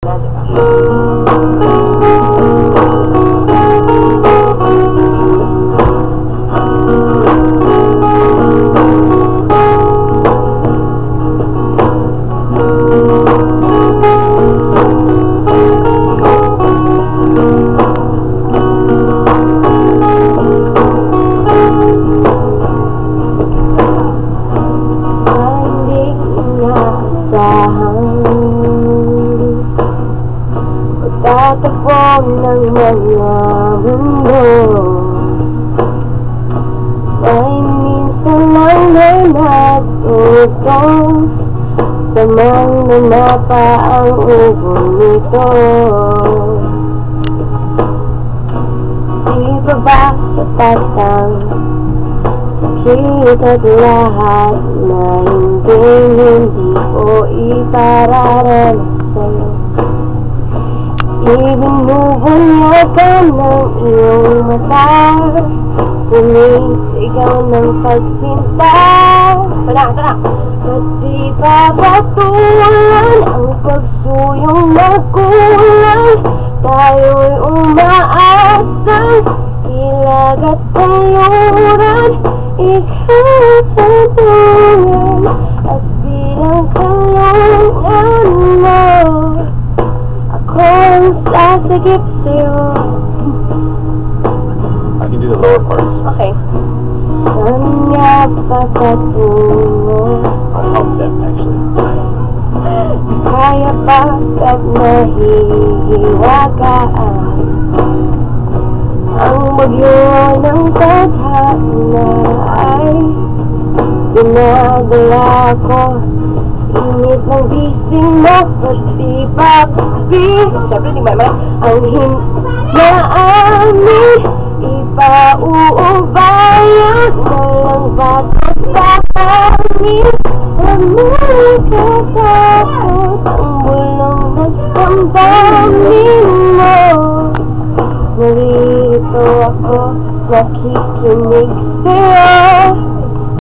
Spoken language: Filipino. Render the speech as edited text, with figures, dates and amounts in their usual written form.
Tatagpo ng mga mundo, ay minsan lang may natutong damang namapa ang ugong nito. Di ba ba sapat ang sakit at lahat na hindi ko ipararanas sa'yo? Ibinubunya ka ng iyong mata, sumisigaw ng pagsinta. Tara! Ba't di ba patulan ang pagsuyong nagkulang? Tayo'y umaasang ilag at kanluran. Ikaw ang tungan at bilang kalungan mo, kung sasagip sa'yo. I can do the lower parts. Okay. Saan nga papatungo? I'll help them actually. Kaya pagkat nahihiwagaan ang bagyo ng tadhana ay dinadala ko. Init ng bising mo, ba't di ba siyempre di ba ang hinaamin, ipauubayan na lang bata sa amin. Huwag mo ikatakot ang bulong nagdamdamin mo. Narito ako, nakikinig sa'yo.